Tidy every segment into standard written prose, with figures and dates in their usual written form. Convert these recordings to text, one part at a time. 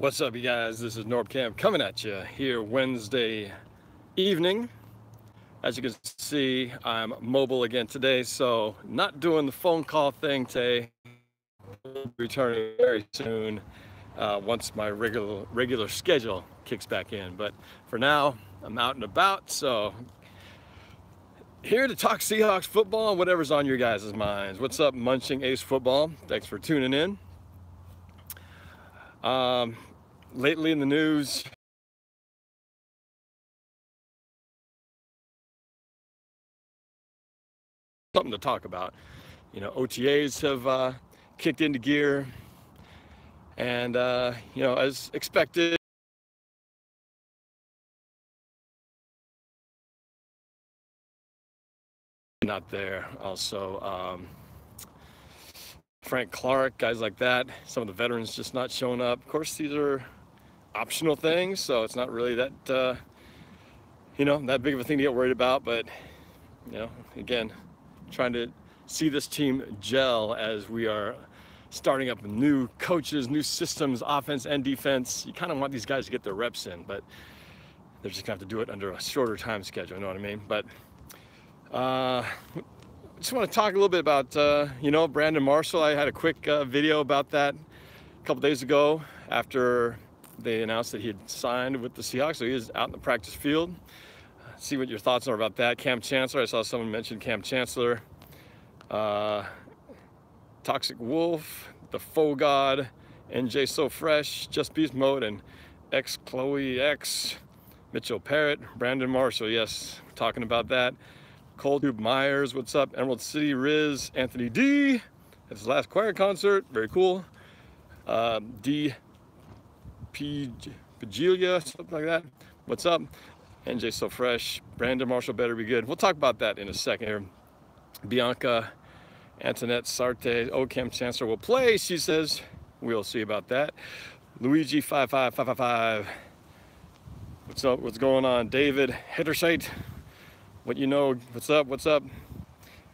What's up, you guys? This is NorbCam coming at you here Wednesday evening. As you can see, I'm mobile again today, so not doing the phone call thing today. Returning very soon once my regular schedule kicks back in. But for now, I'm out and about, so here to talk Seahawks football and whatever's on your guys' minds. What's up, Munching Ace Football? Thanks for tuning in. Lately in the news, something to talk about. You know, OTAs have kicked into gear, and you know, as expected, not there. Also, Frank Clark, guys like that. Some of the veterans just not showing up. Of course, these are optional things, so it's not really that you know, that big of a thing to get worried about. But you know, again, trying to see this team gel as we are starting up new coaches, new systems, offense and defense. You kind of want these guys to get their reps in, but they're just gonna have to do it under a shorter time schedule, you know what I mean? But just want to talk a little bit about you know, Brandon Marshall. I had a quick video about that a couple days ago after they announced that he had signed with the Seahawks, so he is out in the practice field. See what your thoughts are about that. Kam Chancellor, I saw someone mention Kam Chancellor. Toxic Wolf, The Faux God, NJ So Fresh, Just Beast Mode, and X Chloe X, Mitchell Parrott, Brandon Marshall, yes, talking about that. Cold Tube Myers, what's up? Emerald City Riz, Anthony D, that's his last choir concert, very cool. D. Pagilia, something like that. What's up? NJ So Fresh, Brandon Marshall better be good. We'll talk about that in a second here. Bianca, Antoinette Sarte, Kam Chancellor will play, she says. We'll see about that. Luigi 55555. What's up? What's going on? David Hittershite. What you know? What's up? What's up?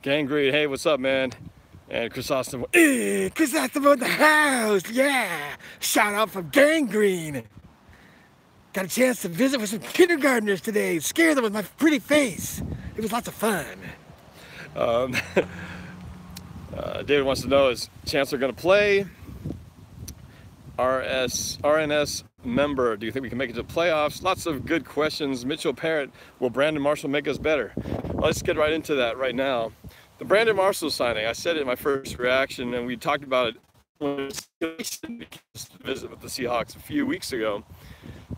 Gangrene, hey, what's up, man? And Chrysostom, Chrysostom in the house, yeah! Shout out from Gangrene. Got a chance to visit with some kindergartners today, scare them with my pretty face. It was lots of fun. David wants to know, is Chancellor going to play? RNS member, do you think we can make it to the playoffs? Lots of good questions. Mitchell Parrott, will Brandon Marshall make us better? Well, let's get right into that right now. The Brandon Marshall signing, I said it in my first reaction, and we talked about it when visit with the Seahawks a few weeks ago.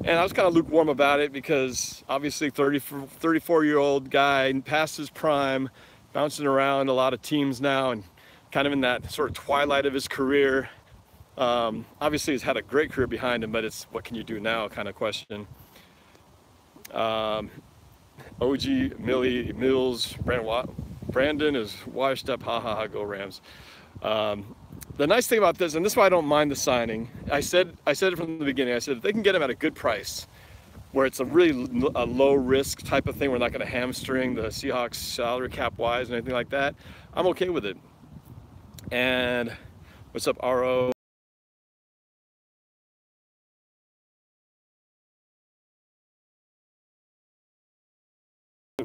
And I was kind of lukewarm about it because obviously 34-year-old guy, past his prime, bouncing around a lot of teams now and kind of in that sort of twilight of his career. Obviously he's had a great career behind him, but it's what can you do now kind of question. OG Mills, Brandon is washed up, ha ha ha, go Rams. The nice thing about this, and this is why I don't mind the signing, I said it from the beginning, I said if they can get him at a good price, where it's a really low risk type of thing, we're not going to hamstring the Seahawks salary cap wise and anything like that, I'm okay with it. And what's up, RO?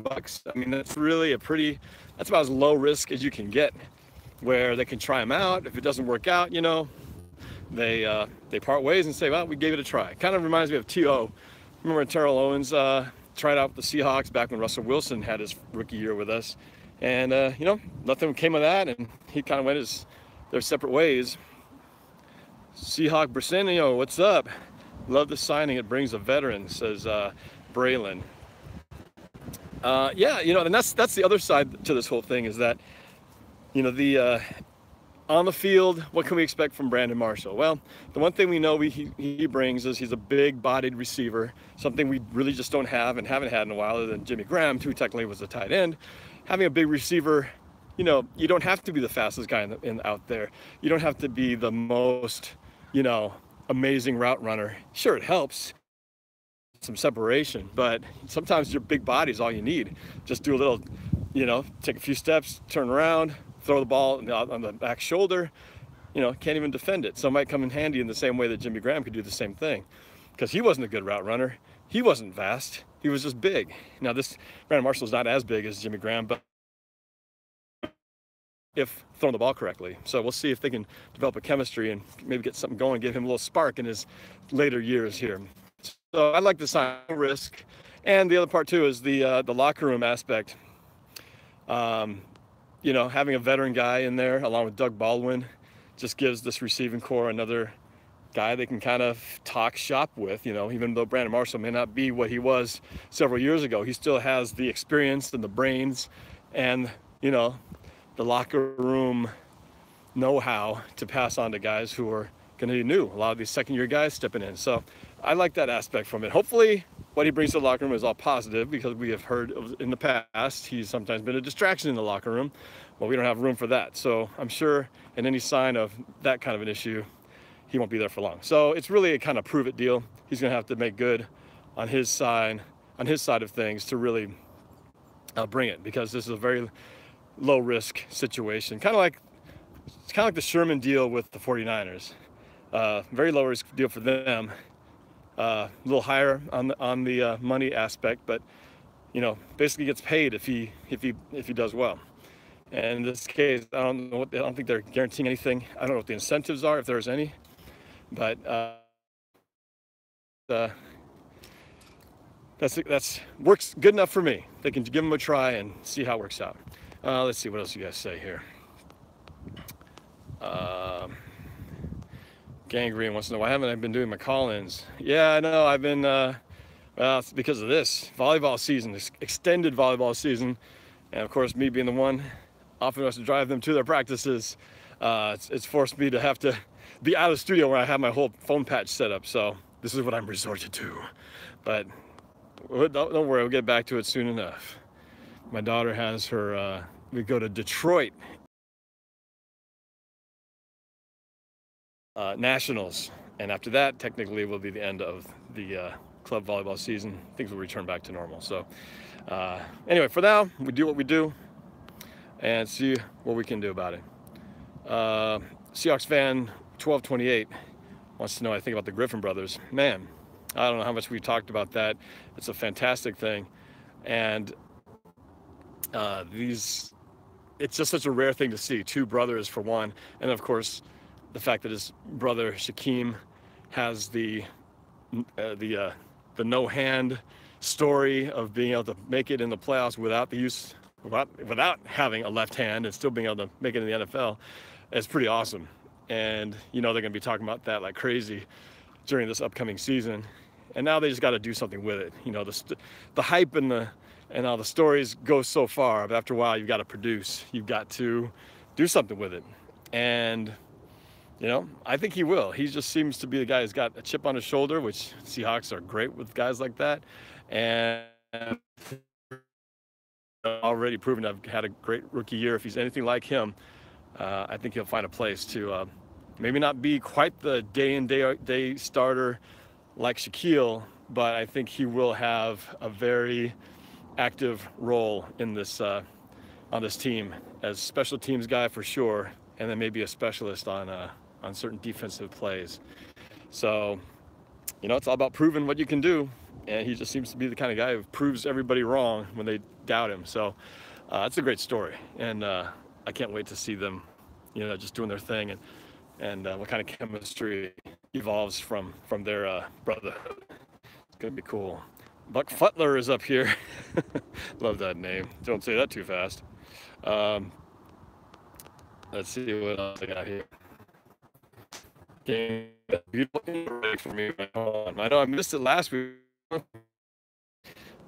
Bucks. I mean, that's really that's about as low risk as you can get, where they can try them out. If it doesn't work out, you know, they part ways and say, well, we gave it a try. Kind of reminds me of T.O. Remember when Terrell Owens tried out with the Seahawks back when Russell Wilson had his rookie year with us, and you know, nothing came of that, and he kind of went their separate ways. Seahawk Brasenio, what's up? Love the signing. It brings a veteran, says Braylon. Yeah, you know, and that's the other side to this whole thing, is that, you know, the on the field, what can we expect from Brandon Marshall? Well, the one thing we know he brings is he's a big-bodied receiver, something we really just don't have and haven't had in a while, other than Jimmy Graham, who technically was a tight end. Having a big receiver, you know, you don't have to be the fastest guy out there. You don't have to be the most, you know, amazing route runner. Sure, it helps. Some separation, but sometimes your big body is all you need. Just do a little, you know, take a few steps, turn around, throw the ball on the back shoulder, you know, can't even defend it. So it might come in handy in the same way that Jimmy Graham could do the same thing, because he wasn't a good route runner. He wasn't fast. He was just big. Now this Brandon Marshall's not as big as Jimmy Graham, but if throwing the ball correctly. So we'll see if they can develop a chemistry and maybe get something going, give him a little spark in his later years here. So I like the sign risk. And the other part too is the locker room aspect. You know, having a veteran guy in there along with Doug Baldwin just gives this receiving core another guy they can kind of talk shop with. You know, even though Brandon Marshall may not be what he was several years ago, he still has the experience and the brains and, you know, the locker room know-how to pass on to guys who are going to be new. A lot of these second-year guys stepping in. So I like that aspect from it. Hopefully what he brings to the locker room is all positive, because we have heard in the past he's sometimes been a distraction in the locker room. Well, we don't have room for that. So I'm sure in any sign of that kind of an issue, he won't be there for long. So it's really a kind of prove-it deal. He's going to have to make good on his side of things to really bring it, because this is a very low risk situation. It's kind of like the Sherman deal with the 49ers. Very low risk deal for them. A little higher on the money aspect, but you know, basically gets paid if he does well. And in this case, I don't think they're guaranteeing anything. I don't know what the incentives are, if there's any, but that's works good enough for me. They can give him a try and see how it works out. Let's see what else you guys say here. Gangrene wants to know, why haven't I been doing my call-ins? Yeah, I know, I've been, well, it's because of this. Volleyball season, this extended volleyball season. And of course, me being the one often has to drive them to their practices, it's forced me to have to be out of the studio where I have my whole phone patch set up. So this is what I'm resorted to. But don't worry, we'll get back to it soon enough. My daughter has her, we go to Detroit Nationals, and after that technically will be the end of the club volleyball season. Things will return back to normal. So anyway, for now we do what we do and see what we can do about it. Seahawks fan 1228 wants to know what I think about the Griffin brothers. Man, I don't know how much we talked about that. It's a fantastic thing, and it's just such a rare thing to see, two brothers for one, and of course the fact that his brother Shaquem has the no hand story of being able to make it in the playoffs without having a left hand and still being able to make it in the NFL. It's pretty awesome. And you know, they're going to be talking about that like crazy during this upcoming season, and now they just got to do something with it. You know, the hype and all the stories go so far, but after a while you've got to produce, you've got to do something with it. And you know, I think he will. He just seems to be the guy who's got a chip on his shoulder, which Seahawks are great with guys like that, and already proven to have had a great rookie year. If he's anything like him, I think he'll find a place to maybe not be quite the day in day starter like Shaquille, but I think he will have a very active role in this on this team as special teams guy for sure, and then maybe a specialist on certain defensive plays. So, you know, it's all about proving what you can do, and he just seems to be the kind of guy who proves everybody wrong when they doubt him. So it's a great story, and I can't wait to see them, you know, just doing their thing, and what kind of chemistry evolves from their brotherhood. It's gonna be cool. Buck Futler is up here. Love that name. Don't say that too fast. Let's see what else I got here. Beautiful for me. I know I missed it last week. I'm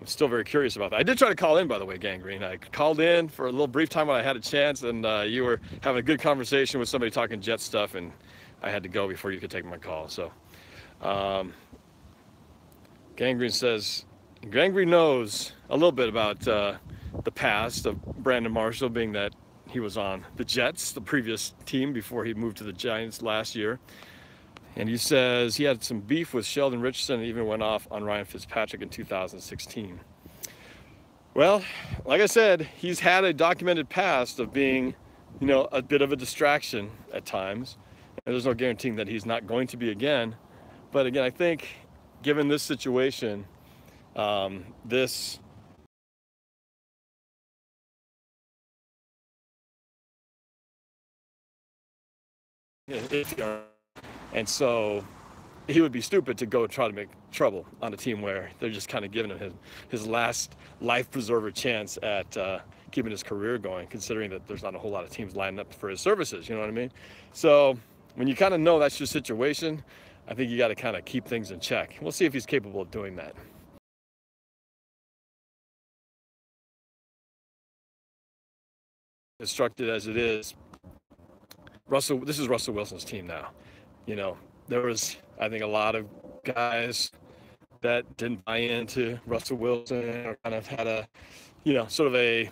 still very curious about that. I did try to call in, by the way, Gangrene. I called in for a little brief time when I had a chance, and you were having a good conversation with somebody talking Jet stuff, and I had to go before you could take my call. So Gangrene says, Gangrene knows a little bit about the past of Brandon Marshall, being that he was on the Jets, the previous team, before he moved to the Giants last year. And he says he had some beef with Sheldon Richardson and even went off on Ryan Fitzpatrick in 2016. Well, like I said, he's had a documented past of being, you know, a bit of a distraction at times. And there's no guaranteeing that he's not going to be again. But again, I think given this situation, this and so he would be stupid to go try to make trouble on a team where they're just kind of giving him his last life preserver chance at keeping his career going, considering that there's not a whole lot of teams lining up for his services, you know what I mean? So when you kind of know that's your situation, I think you got to kind of keep things in check. We'll see if he's capable of doing that. Constructed as it is, this is Russell Wilson's team now. You know, there was, I think, a lot of guys that didn't buy into Russell Wilson or kind of had a, you know, sort of a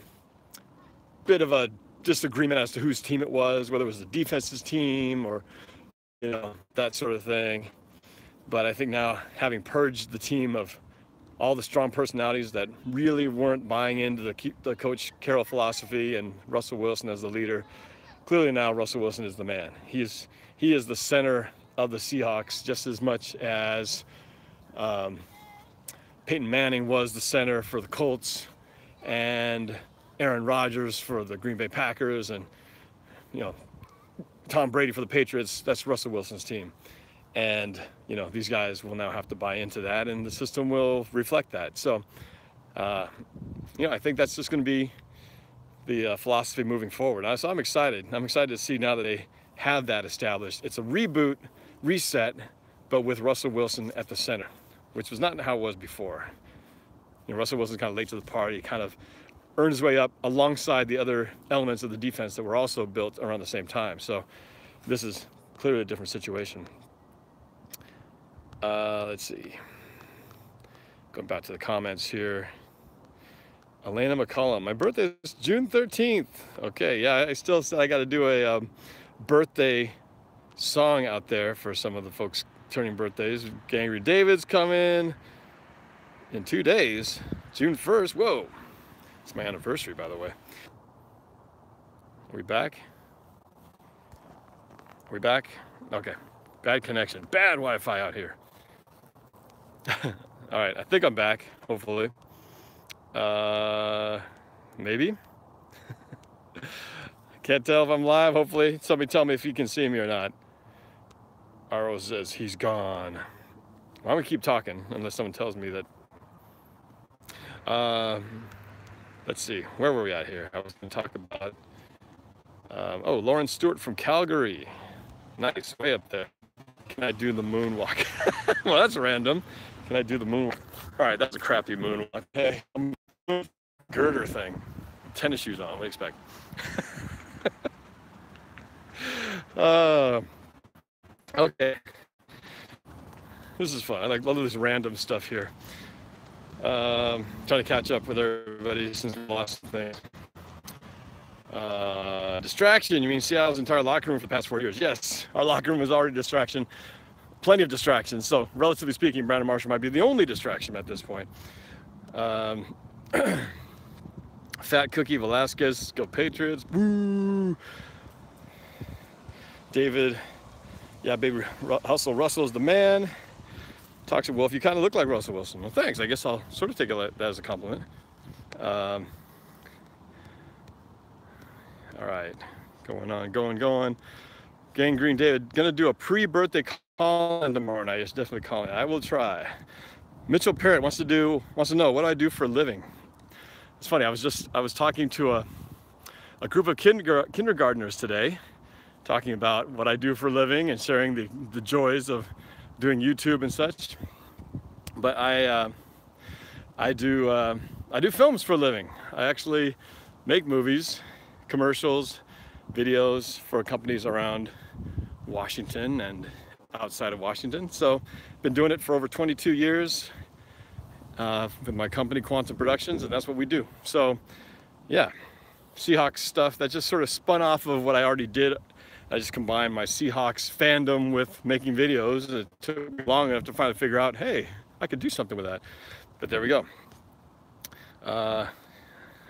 bit of a disagreement as to whose team it was, whether it was the defense's team or, you know, that sort of thing. But I think now, having purged the team of all the strong personalities that really weren't buying into the Coach Carroll philosophy and Russell Wilson as the leader, clearly now Russell Wilson is the man. He is the center of the Seahawks just as much as Peyton Manning was the center for the Colts and Aaron Rodgers for the Green Bay Packers and, you know, Tom Brady for the Patriots. That's Russell Wilson's team. And, you know, these guys will now have to buy into that, and the system will reflect that. So, you know, I think that's just going to be the philosophy moving forward. So I'm excited. I'm excited to see now that they have that established. It's a reboot, reset, but with Russell Wilson at the center, which was not how it was before. You know, Russell Wilson's kind of late to the party, kind of earned his way up alongside the other elements of the defense that were also built around the same time. So this is clearly a different situation. Let's see. Going back to the comments here. Elena McCollum, my birthday is June 13th. Okay, yeah, I got to do a birthday song out there for some of the folks turning birthdays. Gangry David's coming in 2 days, June 1st. Whoa, it's my anniversary, by the way. Are we back? Are we back? Okay, bad connection, bad Wi-Fi out here. All right, I think I'm back, hopefully. Maybe. Can't tell if I'm live, hopefully. Somebody tell me if you can see me or not. RO says he's gone. Well, I'm gonna keep talking unless someone tells me that. Let's see, where were we at here? I was gonna talk about, oh, Lauren Stewart from Calgary. Nice, way up there. Can I do the moonwalk? Well, that's random. Can I do the moonwalk? All right, that's a crappy moonwalk. Hey, girder thing. Tennis shoes on, what do you expect? Okay. This is fun. I like all of this random stuff here. Trying to catch up with everybody since the last thing. Distraction, you mean Seattle's entire locker room for the past 4 years? Yes, our locker room was already a distraction. Plenty of distractions. So, relatively speaking, Brandon Marshall might be the only distraction at this point. Fat Cookie Velasquez, go Patriots. Woo! David, yeah, baby, Hustle Russell's the man. Toxic Wolf, you kind of look like Russell Wilson. Well, thanks. I guess I'll sort of take that as a compliment. All right, going. Gang Green David, gonna do a pre-birthday call tomorrow night. It's definitely calling. I will try. Mitchell Parrott wants to know what do I do for a living. It's funny. I was talking to a group of kindergartners today, talking about what I do for a living and sharing the joys of doing YouTube and such. But I do films for a living. I actually make movies, commercials, videos for companies around Washington and outside of Washington. So been doing it for over 22 years with my company Quantum Productions, and that's what we do. So yeah, Seahawks stuff that just sort of spun off of what I already did. I just combined my Seahawks fandom with making videos. It took me long enough to finally figure out, hey, I could do something with that. But there we go.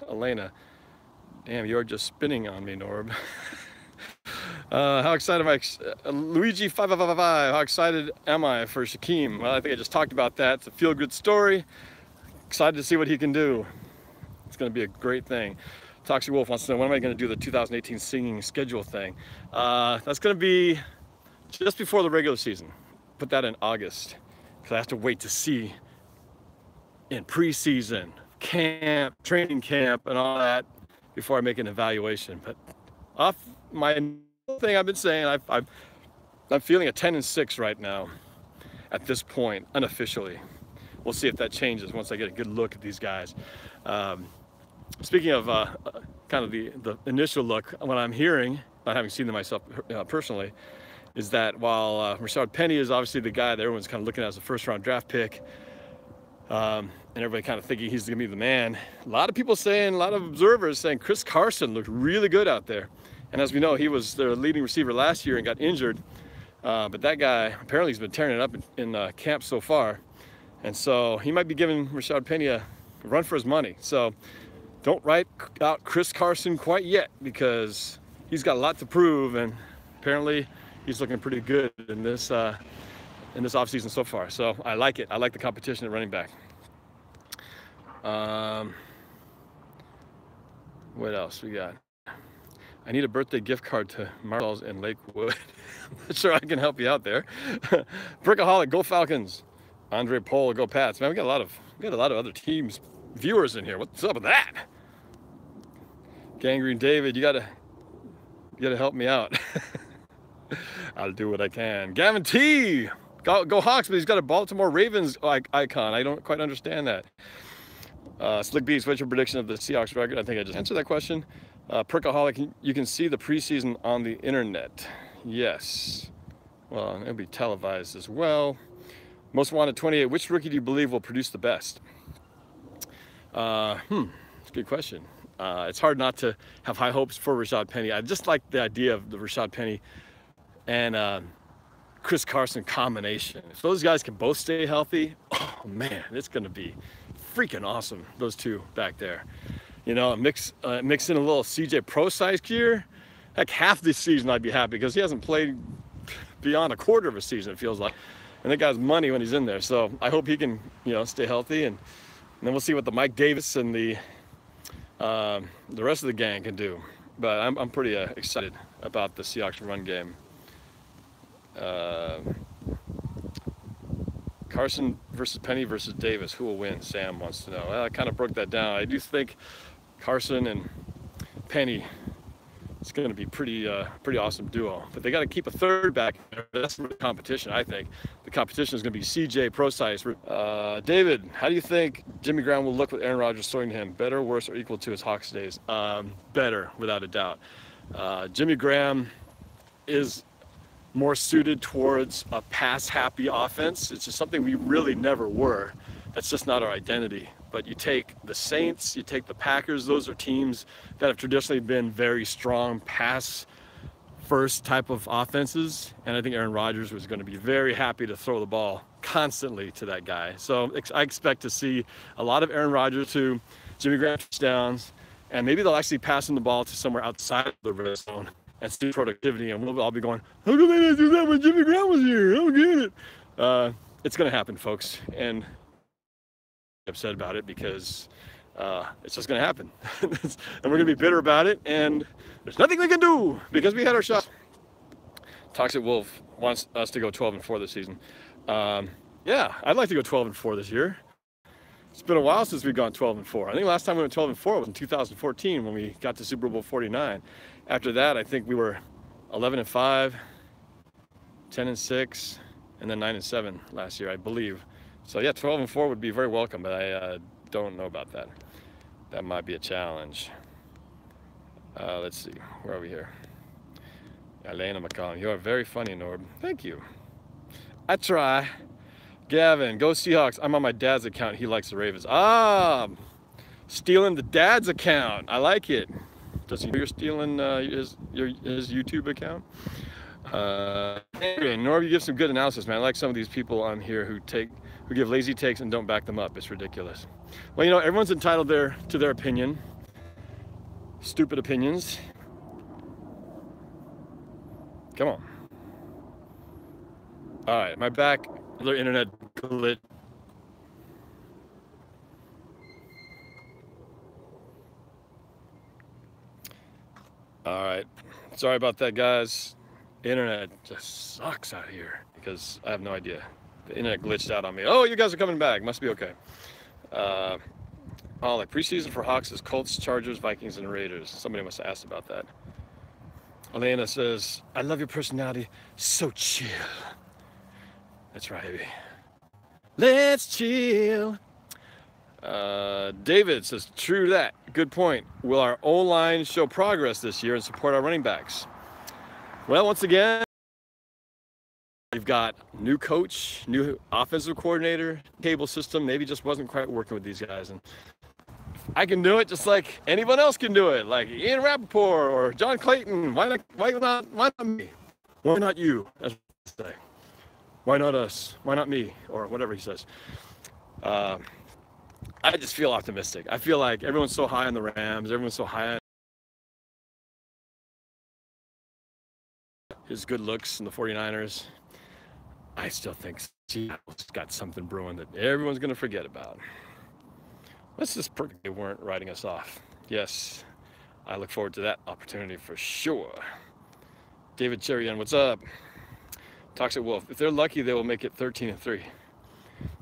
Elena, damn, you're just spinning on me, Norb. How excited am I? Luigi 5555. How excited am I for Shaquem? Well, I think I just talked about that. It's a feel-good story. Excited to see what he can do. It's going to be a great thing. Toxic Wolf wants to know, when am I going to do the 2018 singing schedule thing? That's going to be just before the regular season. Put that in August, because I have to wait to see in preseason, camp, training camp, and all that before I make an evaluation. But off my thing I've been saying, I'm feeling a 10-6 right now at this point, unofficially. We'll see if that changes once I get a good look at these guys. Speaking of kind of the initial look, what I'm hearing, not having seen them myself personally, is that while Rashard Penny is obviously the guy that everyone's kind of looking at as a first-round draft pick, and everybody kind of thinking he's going to be the man, a lot of people saying, a lot of observers saying Chris Carson looked really good out there. And as we know, he was their leading receiver last year and got injured. But that guy, apparently he's been tearing it up in camp so far. And so he might be giving Rashard Penny a run for his money. So don't write out Chris Carson quite yet, because he's got a lot to prove, and apparently he's looking pretty good in this offseason so far. So I like it. I like the competition at running back. What else we got? I need a birthday gift card to Marshall's in Lakewood. I'm not sure I can help you out there. Brickaholic, go Falcons. Andre Pohl, go Pats. Man, we got a lot of other teams, viewers in here. What's up with that? Gangrene David, you gotta help me out. I'll do what I can. Gavin T, go Hawks, but he's got a Baltimore Ravens icon. I don't quite understand that. Slick Beats, what's your prediction of the Seahawks record? I think I just answered that question. Perkaholic, you can see the preseason on the internet. Yes. Well, it'll be televised as well. Most Wanted 28, which rookie do you believe will produce the best? It's a good question. It's hard not to have high hopes for Rashard Penny. I just like the idea of the Rashard Penny and Chris Carson combination. If those guys can both stay healthy, oh man, it's going to be freaking awesome, those two back there. You know, mix in a little CJ Pro size gear. Heck, half this season I'd be happy, because he hasn't played beyond a quarter of a season, it feels like. And that guy's money when he's in there. So I hope he can, stay healthy, and then we'll see what the Mike Davis and the rest of the gang can do. But I'm pretty excited about the Seahawks run game. Carson versus Penny versus Davis, who will win? Sam wants to know. Well, I kind of broke that down. I do think Carson and Penny, it's going to be pretty awesome duo. But they got to keep a third back there. That's the competition, I think. The competition is going to be CJ Pro size. David, how do you think Jimmy Graham will look with Aaron Rodgers throwing to him? Better, worse, or equal to his Hawks days? Better, without a doubt. Jimmy Graham is more suited towards a pass-happy offense. It's just something we really never were. That's just not our identity. But you take the Saints, you take the Packers, those are teams that have traditionally been very strong pass-first type of offenses. And I think Aaron Rodgers was going to be very happy to throw the ball constantly to that guy. So I expect to see a lot of Aaron Rodgers to Jimmy Graham touchdowns, and maybe they'll actually pass him the ball to somewhere outside of the red zone and see productivity, and we'll all be going, how come they didn't do that when Jimmy Graham was here? I don't get it. It's going to happen, folks, and I'm upset about it, because it's just going to happen. And we're going to be bitter about it, and there's nothing we can do, because we had our shot. Toxic Wolf wants us to go 12-4 this season. Yeah, I'd like to go 12-4 this year. It's been a while since we've gone 12-4. I think last time we went 12-4 was in 2014 when we got to Super Bowl 49. After that, I think we were 11-5, 10-6, and then 9-7 last year, I believe. So yeah, 12-4 would be very welcome, but I don't know about that. That might be a challenge. Let's see, where are we here? Elena McCollum, you are very funny, Norb. Thank you. I try. Gavin, go Seahawks. I'm on my dad's account. He likes the Ravens. Ah, stealing the dad's account. I like it. Does he know you're stealing his YouTube account? Norb, you give some good analysis, man. I like some of these people on here who give lazy takes and don't back them up. It's ridiculous. Well, everyone's entitled to their opinion. Stupid opinions. Come on. All right, my back. Another internet glitch. All right, sorry about that, guys. Internet just sucks out here because I have no idea. The internet glitched out on me. Oh, you guys are coming back. Must be okay. Oh, like preseason for Hawks is Colts, Chargers, Vikings, and Raiders. Somebody must have asked about that. Elena says, I love your personality. So chill. That's right, baby. Let's chill. David says, true that. Good point. Will our O-line show progress this year and support our running backs? Well, once again, we've got new coach, new offensive coordinator, cable system. Maybe just wasn't quite working with these guys. And I can do it just like anyone else can do it, like Ian Rappaport or John Clayton. Why not me? Why not you? That's what I say. Why not us? Why not me? Or whatever he says. I just feel optimistic. I feel like everyone's so high on the Rams. Everyone's so high on his good looks in the 49ers. I still think Seattle's got something brewing that everyone's going to forget about. Let's just prove they weren't writing us off. Yes, I look forward to that opportunity for sure. David Cherian, what's up? Toxic Wolf, if they're lucky, they will make it 13-3.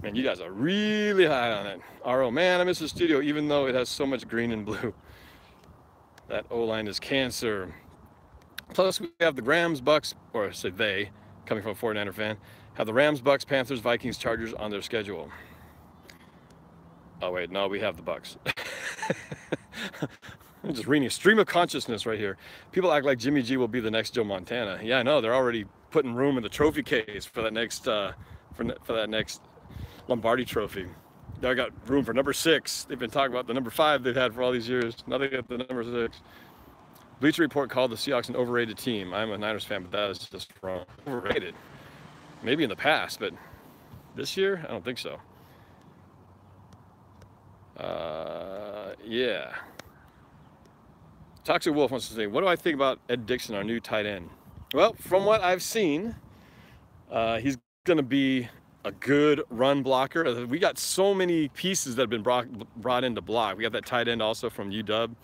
Man, you guys are really high on it. RO, man, I miss the studio, even though it has so much green and blue. That O-line is cancer. Plus, we have the Rams, Bucks, or say they, coming from a 49er fan, have the Rams, Bucks, Panthers, Vikings, Chargers on their schedule. Oh wait, no, we have the Bucks. I'm just reading a stream of consciousness right here. People act like Jimmy G will be the next Joe Montana. Yeah, I know. They're already putting room in the trophy case for that next for that next Lombardi Trophy. They got room for number 6. They've been talking about the number 5 they've had for all these years. Now they got the number 6. Bleacher Report called the Seahawks an overrated team. I'm a Niners fan, but that is just wrong. Overrated. Maybe in the past, but this year, I don't think so. Yeah. Toxic Wolf wants to say, what do I think about Ed Dixon, our new tight end? Well, from what I've seen, he's going to be a good run blocker. We got so many pieces that have been brought in to block. We got that tight end also from UW.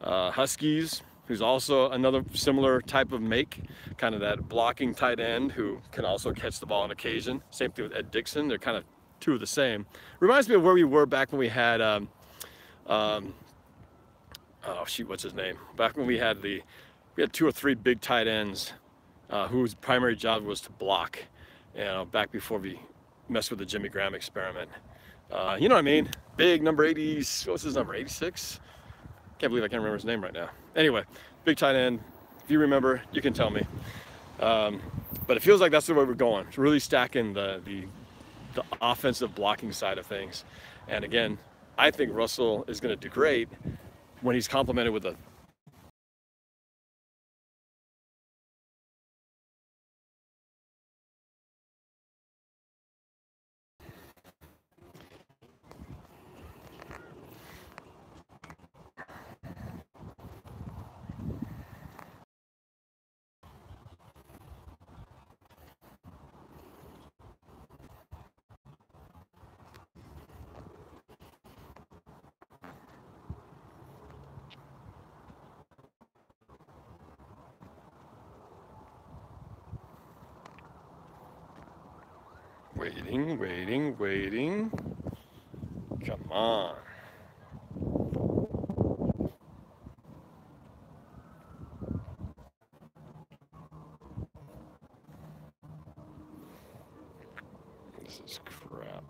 Huskies, who's also another similar type of make, kind of that blocking tight end who can also catch the ball on occasion. Same thing with Ed Dixon. They're kind of two of the same. Reminds me of where we were back when we had, oh shoot, what's his name? Back when we had 2 or 3 big tight ends whose primary job was to block, back before we messed with the Jimmy Graham experiment. You know what I mean? Big number 80s, what's his number, 86? Can't believe I can't remember his name right now. Anyway, big tight end. If you remember, you can tell me. But it feels like that's the way we're going. It's really stacking the offensive blocking side of things. And again, I think Russell is going to do great when he's complemented with a waiting. Come on. This is crap.